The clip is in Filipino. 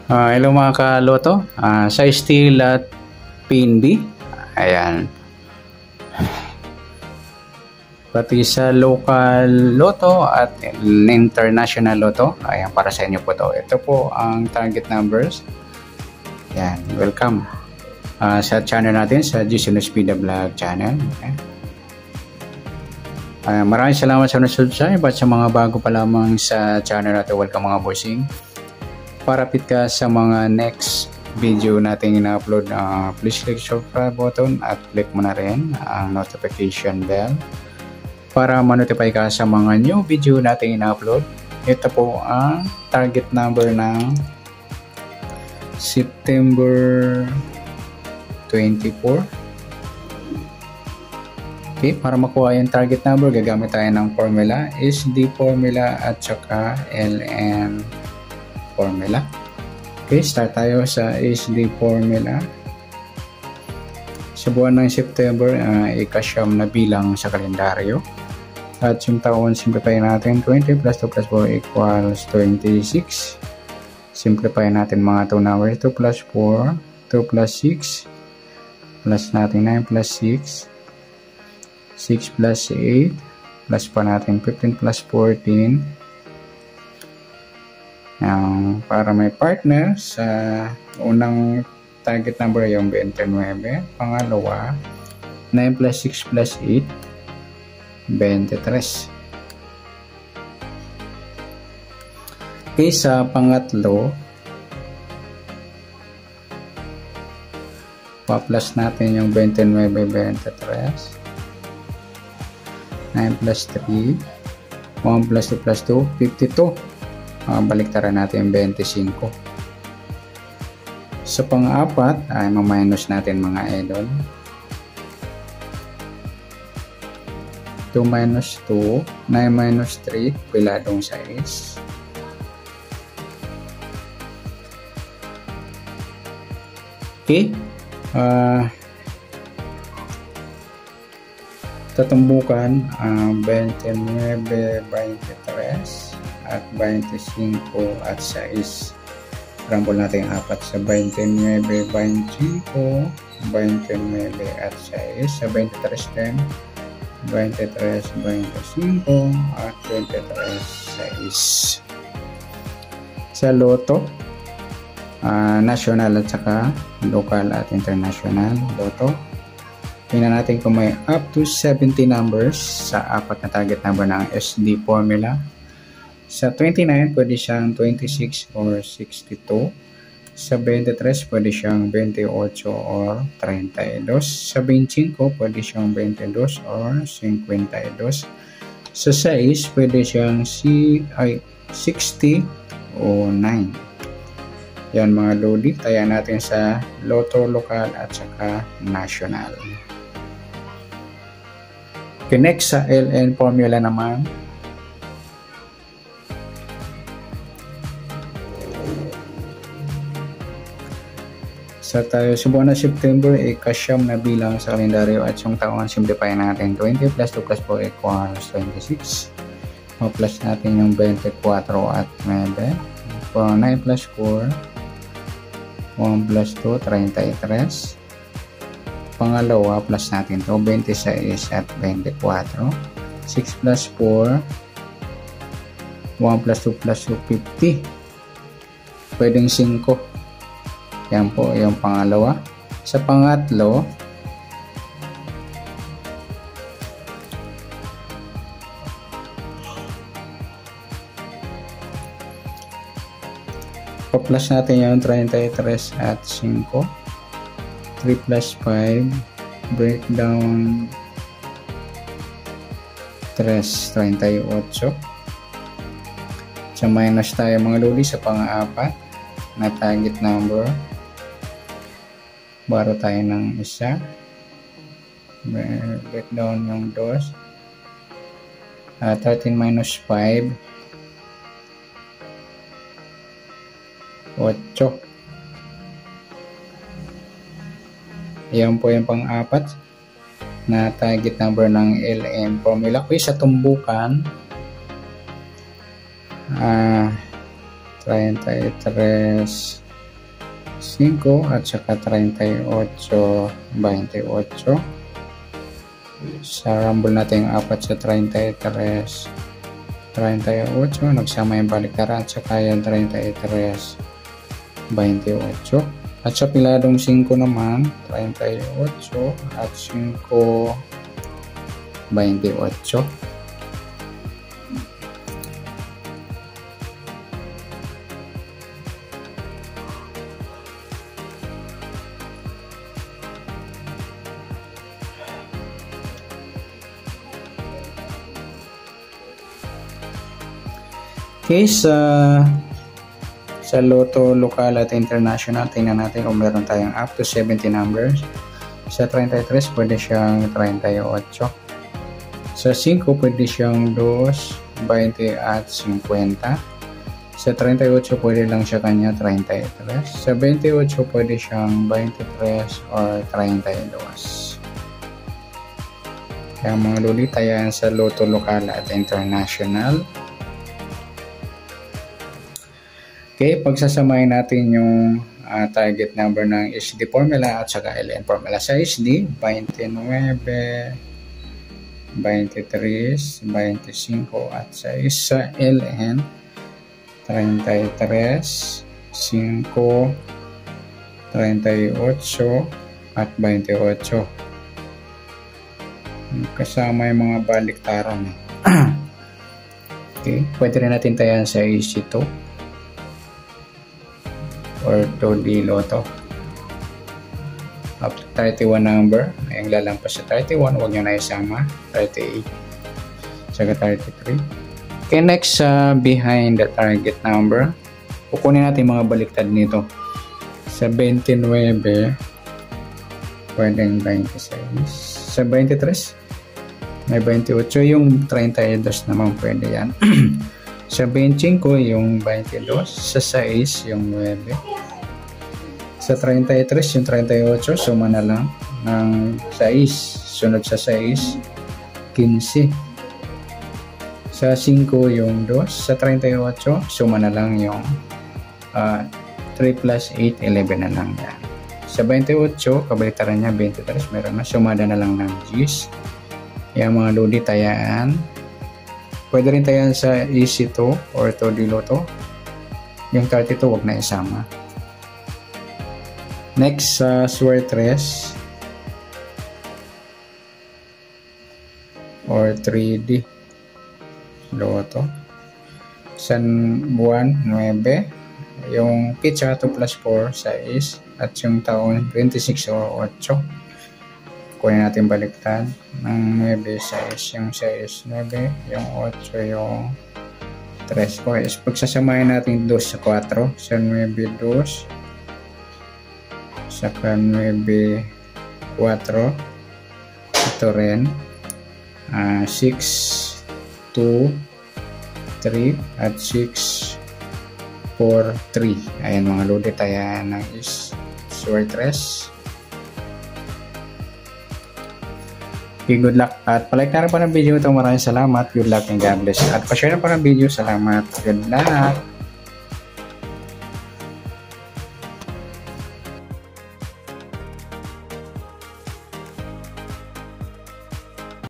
Hello mga kaloto, sa steel at PNB, ayan, pati sa local loto at international loto, ayan, para sa inyo po to. Ito po ang target numbers. Ayan, welcome sa channel natin, sa Jason Espida Vlog channel. Maraming salamat sa subscribe at sa mga bago pa lamang sa channel natin, welcome mga bossing. Parapit ka sa mga next video natin ina-upload, please click subscribe button at click mo na rin ang notification bell para ma-notify ka sa mga new video natin ina-upload. Ito po ang target number ng September 24. Okay, para makuha yung target number, gagamit tayo ng formula, SD formula at saka LN formula. Okay, start tayo sa SD formula. Sa buwan ng September, ikasyam na bilang sa kalendaryo. At yung taon, simplify natin. 20 plus 2 plus 4 equals 26. Simplify natin mga 2 numbers. 2 plus 4, 2 plus 6, plus natin 9 plus 6, 6 plus 8, plus pa natin 15 plus 14. Para may partner, sa unang target number yung 29, pangalawa 9 plus 6 plus 8, 23. Okay, sa pangatlo, pa-plus natin yung 29, 23, 9 plus 3, 1 plus 2 plus 2, 52. Baliktaran natin yung 25. Sa pang-apat ay ma-minus natin mga idol. 2 minus 2, 9 minus 3, piladong size. Okay. Tatumbukan 29, 23 at 25 at 6. Rambol natin yung apat sa 29, 25, 29 at 6. Sa 23 din, 23, 25 at 23, 6. Sa loto, national at saka local at international loto, tingnan natin kung may up to 70 numbers sa apat na target number ng SD formula. Sa 29, pwede siyang 26 or 62. Sa 23, pwede siyang 28 or 32. Sa 25, pwede siyang 22 or 52. Sa 6, pwede siyang 60 o 9. Yan mga lodi, taya natin sa loto, lokal at saka national. Okay, next sa LN formula naman. Sa tayo sa buwan ng September, ikasyam na bilang sa kalendaryo at yung taon, simplify natin. 20 plus 2 plus 4 equals 26. Plus natin yung 24 at 9. 9 plus 4, 1 plus 2, 33. Pangalawa, plus natin to 26 at 24. 6 plus 4, 1 plus 2 plus 2, 50. Pwedeng 5. Yan po yung pangalawa. Sa pangatlo, pa-plus natin yung 33 at 5. 3 plus 5, breakdown 3, 38. Sa minus tayo mga lodi sa pang-apat na target number. Baro tayo ng isa. Breakdown yung 2. 13 minus 5, 8. Yan po yung pang-apat na target number ng LM formula. Okay, sa tumbukan 33, 5 at saka 38, 28. Sa rumble natin yung 4 sa 33, 38, nagsama yung baliktaran at saka yung 33, 28. At sa piladong 5 naman, 38 at 5, 28. Okay, sa Lotto Lokal at International, tingnan natin kung meron tayong up to 70 numbers. Sa 33, pwede siyang 38. Sa 5, pwede siyang 2, 20 at 50. Sa 38, pwede lang siya kanya 33. Sa 28, pwede siyang 23 or 32. Kaya mga luli, tayan sa Lotto Lokal at International. Okay, pagsasamahin natin yung target number ng SD formula at saka LN formula. Sa SD, 29, 23, 25 at sa LN, 33, 5, 38 at 28. Kasama yung mga baliktaran. Okay, pwede rin natin tayan sa EC2 or 2D Lotto. Up to 31 number. Ayang lalampas sa 31, huwag nyo na isama. 38. Saka 33. Okay, next, behind the target number, kukunin natin mga baliktad nito. Sa 29, pwedeng 26. Sa 23, may 28. Yung 32 naman pwede yan. Sa 25, yung 22. Sa 6, yung 9. Sa 33, yung 38. Suma na lang ng 6. Sunod sa 6, 15. Sa 5, yung 2. Sa 38, suma na lang yung 3 plus 8, 11 na lang yan. Sa 28, kabaliktaran niya, 23. Meron na. Sumada na lang ng G's. Yung mga lodi tayaan. Pwede rin tayo sa EC2 or 2D Lotto. Yung 32, wag na isama. Next, sa Suertres or 3D Lotto. Sa buwan, 9. Yung pitcha, 2 plus 4, 6. At yung taon, 26 o 8. Kunin natin baliktad ng 9, 6, yung 6, 9, yung 8, yung 3. Okay, pagsasamahin natin 2 sa 4, sa 9, 2, saka 9, 4, ito rin, 6, 2, 3, at 6, 4, 3. Ayan mga lodi tayo ng Suertres. Okay, good luck. At palike na rin po ng video ito. Maraming salamat. Good luck and God bless. At pa-share na po ng video. Salamat. Good luck.